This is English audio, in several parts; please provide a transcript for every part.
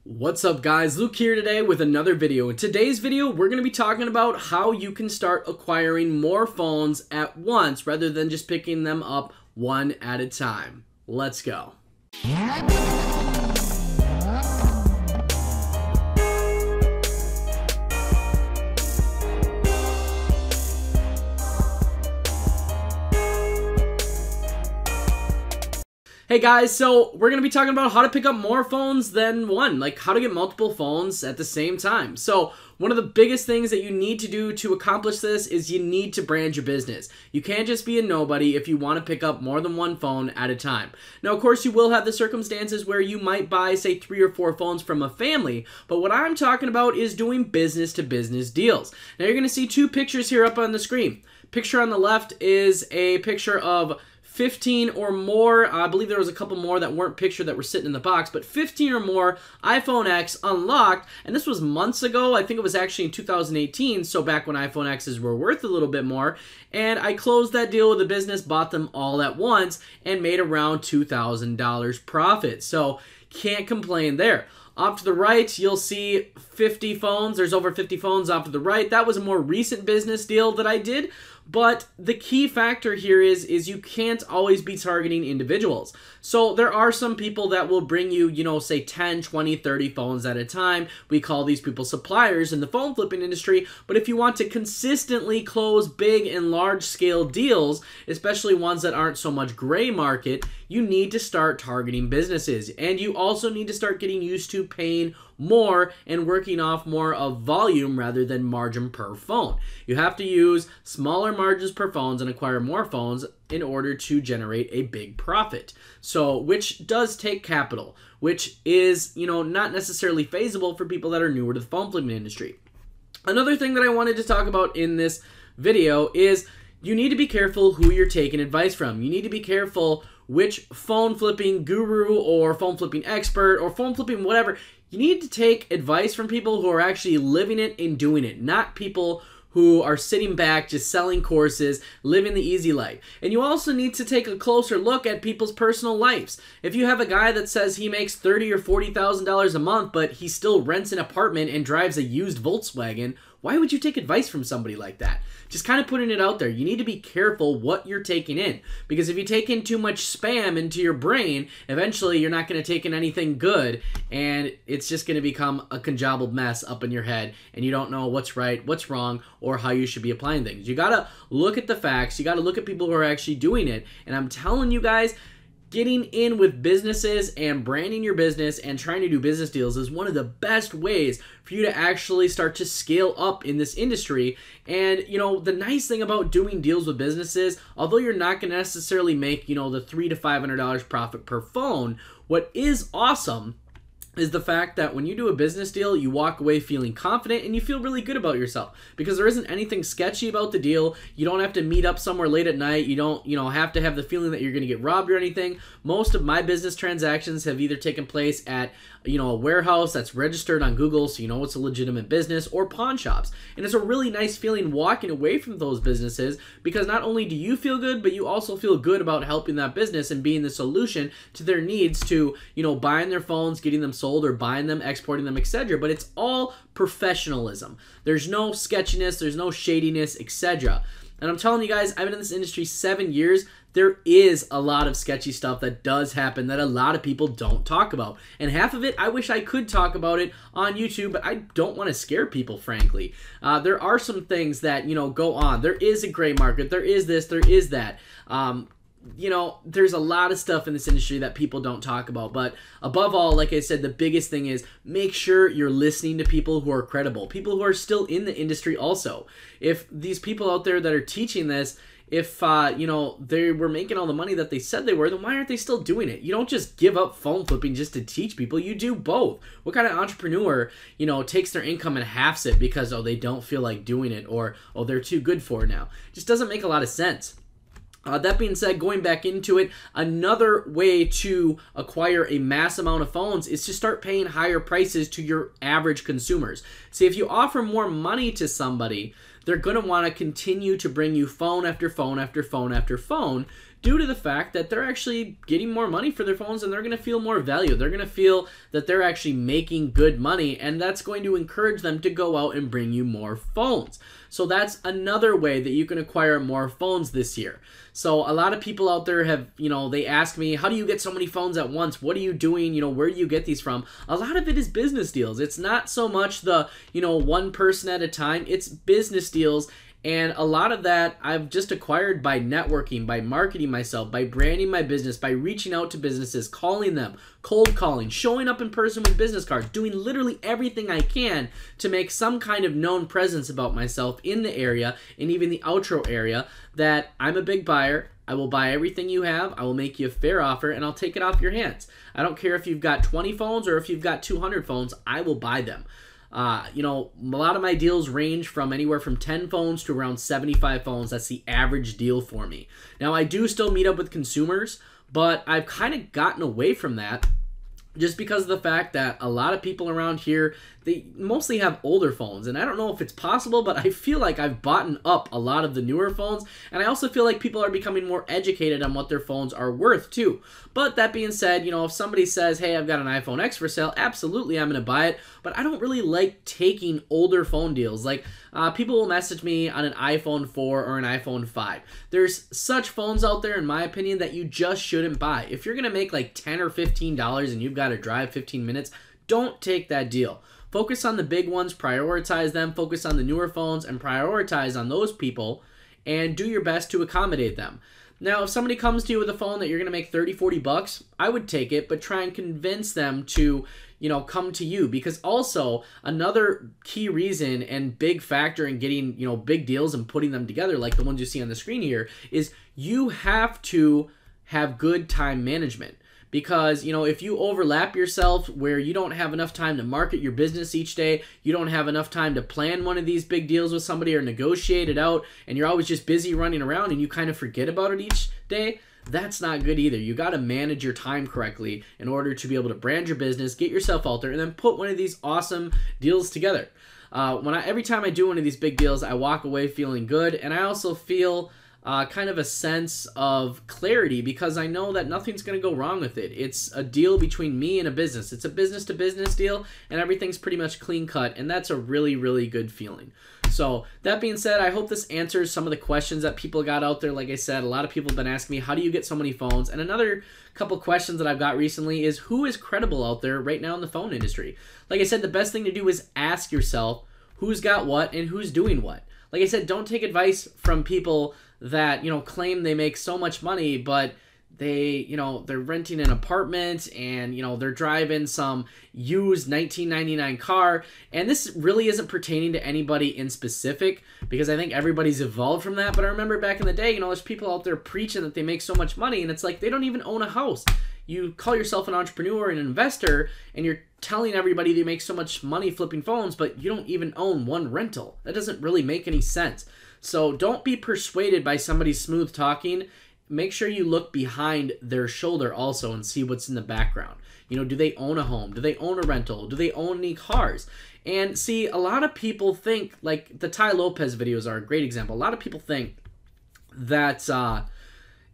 What's up guys, Luke here today with another video. In today's video, we're going to be talking about how you can start acquiring more phones at once rather than just picking them up one at a time. Let's go. Hey guys, so we're going to be talking about how to pick up more phones than one, like how to get multiple phones at the same time. So one of the biggest things that you need to do to accomplish this is you need to brand your business. You can't just be a nobody if you want to pick up more than one phone at a time. Now, of course, you will have the circumstances where you might buy, say, 3 or 4 phones from a family, but what I'm talking about is doing business-to-business deals. Now, you're going to see 2 pictures here up on the screen. Picture on the left is a picture of 15 or more, I believe there was a couple more that weren't pictured that were sitting in the box, but 15 or more iPhone X unlocked, and this was months ago. I think it was actually in 2018, so back when iPhone X's were worth a little bit more, and I closed that deal with the business, bought them all at once, and made around $2,000 profit. So can't complain there. Off to the right, you'll see 50 phones. There's over 50 phones off to the right. That was a more recent business deal that I did. But the key factor here is you can't always be targeting individuals. So there are some people that will bring you, say 10, 20, 30 phones at a time. We call these people suppliers in the phone flipping industry. But if you want to consistently close big and large scale deals, especially ones that aren't so much gray market, you need to start targeting businesses. And you also need to start getting used to paying more and working off more of volume rather than margin per phone. You have to use smaller margins per phones and acquire more phones in order to generate a big profit. So, which does take capital, which is, not necessarily feasible for people that are newer to the phone flipping industry. Another thing that I wanted to talk about in this video is you need to be careful who you're taking advice from. You need to be careful which phone flipping guru or phone flipping expert or phone flipping whatever. You need to take advice from people who are actually living it and doing it, not people who are sitting back just selling courses, living the easy life. And you also need to take a closer look at people's personal lives. If you have a guy that says he makes $30,000 or $40,000 a month, but he still rents an apartment and drives a used Volkswagen, why would you take advice from somebody like that? Just kind of putting it out there. You need to be careful what you're taking in, because if you take in too much spam into your brain, eventually you're not going to take in anything good, and it's just going to become a conjobbled mess up in your head, and you don't know what's right, what's wrong, or how you should be applying things. You got to look at the facts. You got to look at people who are actually doing it, and I'm telling you guys, getting in with businesses and branding your business and trying to do business deals is one of the best ways for you to actually start to scale up in this industry. And, the nice thing about doing deals with businesses, although you're not going to necessarily make, the $300 to $500 profit per phone, what is awesome is the fact that when you do a business deal, you walk away feeling confident and you feel really good about yourself because there isn't anything sketchy about the deal. You don't have to meet up somewhere late at night. You don't, have to have the feeling that you're going to get robbed or anything. Most of my business transactions have either taken place at, a warehouse that's registered on Google, so you know it's a legitimate business, or pawn shops. And it's a really nice feeling walking away from those businesses because not only do you feel good, but you also feel good about helping that business and being the solution to their needs to, buying their phones, getting them sold, or buying them, exporting them, etc. But it's all professionalism. There's no sketchiness, there's no shadiness, etc. And I'm telling you guys, I've been in this industry 7 years. There is a lot of sketchy stuff that does happen that a lot of people don't talk about. And half of it, I wish I could talk about it on YouTube, but I don't want to scare people, frankly. There are some things that, go on. There is a gray market. There is this, there is that. There's a lot of stuff in this industry that people don't talk about. But above all, like I said, the biggest thing is make sure you're listening to people who are credible, people who are still in the industry also. If these people out there that are teaching this, if, they were making all the money that they said they were, then why aren't they still doing it? You don't just give up phone flipping just to teach people. You do both. What kind of entrepreneur, takes their income and halves it because, they don't feel like doing it, or, they're too good for it now? It just doesn't make a lot of sense. That being said, going back into it, another way to acquire a mass amount of phones is to start paying higher prices to your average consumers. See, if you offer more money to somebody, they're going to want to continue to bring you phone after phone after phone after phone due to the fact that they're actually getting more money for their phones and they're going to feel more value. They're going to feel that they're actually making good money, and that's going to encourage them to go out and bring you more phones. So that's another way that you can acquire more phones this year. So a lot of people out there have, they ask me, how do you get so many phones at once? What are you doing? Where do you get these from? A lot of it is business deals. It's not so much the, one person at a time. It's business deals. And a lot of that I've just acquired by networking, by marketing myself, by branding my business, by reaching out to businesses, calling them, cold calling, showing up in person with business cards, doing literally everything I can to make some kind of known presence about myself in the area and even the outro area, that I'm a big buyer. I will buy everything you have. I will make you a fair offer, and I'll take it off your hands. I don't care if you've got 20 phones or if you've got 200 phones. I will buy them. A lot of my deals range from anywhere from 10 phones to around 75 phones. That's the average deal for me. Now, I do still meet up with consumers, but I've kind of gotten away from that just because of the fact that a lot of people around here, they mostly have older phones. And I don't know if it's possible, but I feel like I've bought up a lot of the newer phones. And I also feel like people are becoming more educated on what their phones are worth too. But that being said, if somebody says, hey, I've got an iPhone X for sale, absolutely, I'm going to buy it. But I don't really like taking older phone deals. Like people will message me on an iPhone 4 or an iPhone 5. There's such phones out there, in my opinion, that you just shouldn't buy. If you're going to make like $10 or $15 and you've got to drive 15 minutes, don't take that deal. Focus on the big ones, prioritize them, focus on the newer phones, and prioritize on those people, and do your best to accommodate them. Now, if somebody comes to you with a phone that you're going to make 30, 40 bucks, I would take it, but try and convince them to, come to you. Because also, another key reason and big factor in getting, big deals and putting them together, like the ones you see on the screen here, is you have to have good time management. Because, if you overlap yourself where you don't have enough time to market your business each day, you don't have enough time to plan one of these big deals with somebody or negotiate it out, and you're always just busy running around and you kind of forget about it each day, that's not good either. You got to manage your time correctly in order to be able to brand your business, get yourself out there, and then put one of these awesome deals together. Every time I do one of these big deals, I walk away feeling good, and I also feel kind of a sense of clarity because I know that nothing's going to go wrong with it. It's a deal between me and a business. It's a business-to-business deal, and everything's pretty much clean-cut, and that's a really, really good feeling. So that being said, I hope this answers some of the questions that people got out there. Like I said, a lot of people have been asking me, how do you get so many phones? And another couple questions that I've got recently is, who is credible out there right now in the phone industry? Like I said, the best thing to do is ask yourself who's got what and who's doing what. Like I said, don't take advice from people that, claim they make so much money, but they're renting an apartment and, they're driving some used 1999 car. And this really isn't pertaining to anybody in specific because I think everybody's evolved from that. But I remember back in the day, there's people out there preaching that they make so much money and it's like they don't even own a house. You call yourself an entrepreneur and an investor and you're telling everybody they make so much money flipping phones, but you don't even own one rental. That doesn't really make any sense. So don't be persuaded by somebody's smooth talking. Make sure you look behind their shoulder also and see what's in the background. Do they own a home? Do they own a rental? Do they own any cars? And see, a lot of people think, like the Ty Lopez videos are a great example. A lot of people think that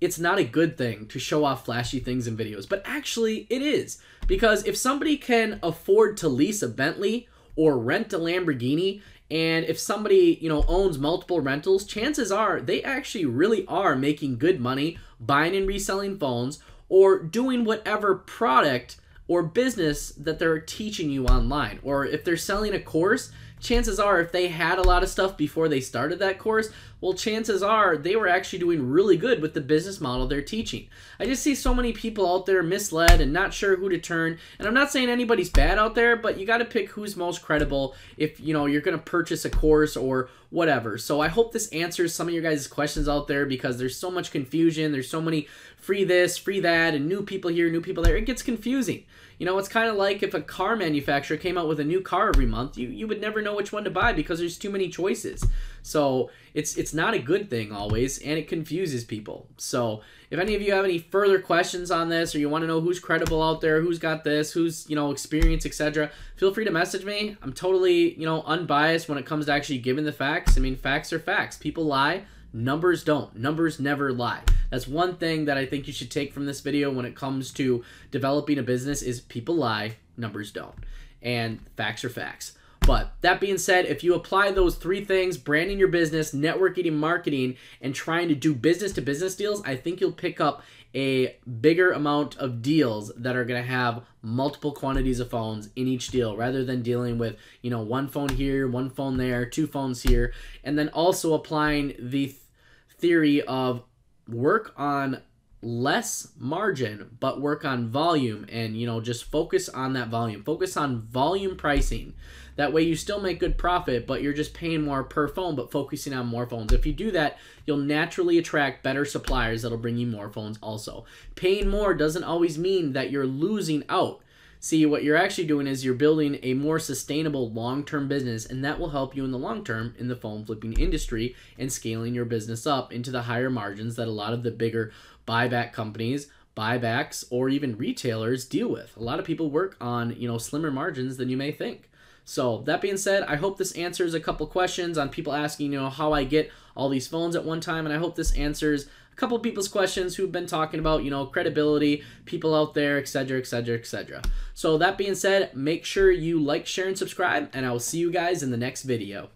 it's not a good thing to show off flashy things in videos, but actually it is. Because if somebody can afford to lease a Bentley or rent a Lamborghini, and if somebody, owns multiple rentals, chances are they actually really are making good money buying and reselling phones or doing whatever product or business that they're teaching you online. Or if they're selling a course, chances are if they had a lot of stuff before they started that course, well, chances are they were actually doing really good with the business model they're teaching. I just see so many people out there misled and not sure who to turn. And I'm not saying anybody's bad out there, but you got to pick who's most credible if, you're going to purchase a course or whatever. So I hope this answers some of your guys' questions out there because there's so much confusion. There's so many free this, free that, and new people here, new people there. It gets confusing. It's kind of like if a car manufacturer came out with a new car every month, you would never know which one to buy because there's too many choices. So it's not a good thing always, and it confuses people. So if any of you have any further questions on this or you want to know who's credible out there, who's got this, who's, experienced, etc., feel free to message me. I'm totally, unbiased when it comes to actually giving the facts. I mean, facts are facts. People lie. Numbers don't. Numbers never lie. That's one thing that I think you should take from this video when it comes to developing a business is people lie, numbers don't. And facts are facts. But that being said, if you apply those 3 things, branding your business, networking and marketing, and trying to do business-to-business deals, I think you'll pick up a bigger amount of deals that are going to have multiple quantities of phones in each deal, rather than dealing with, you know, 1 phone here, 1 phone there, 2 phones here. And then also applying the theory of work on less margin, but work on volume, and, you know, just focus on that volume. Focus on volume pricing. That way you still make good profit, but you're just paying more per phone, but focusing on more phones. If you do that, you'll naturally attract better suppliers that'll bring you more phones also. Paying more doesn't always mean that you're losing out. See, what you're actually doing is you're building a more sustainable long-term business, and that will help you in the long term in the phone flipping industry and scaling your business up into the higher margins that a lot of the bigger buyback companies, buybacks, or even retailers deal with. A lot of people work on, you know, slimmer margins than you may think. So that being said, I hope this answers a couple questions on people asking, you know, how I get all these phones at one time. And I hope this answers a couple people's questions who've been talking about, you know, credibility, people out there, etc., etc., etc. So that being said, make sure you like, share, and subscribe, and I will see you guys in the next video.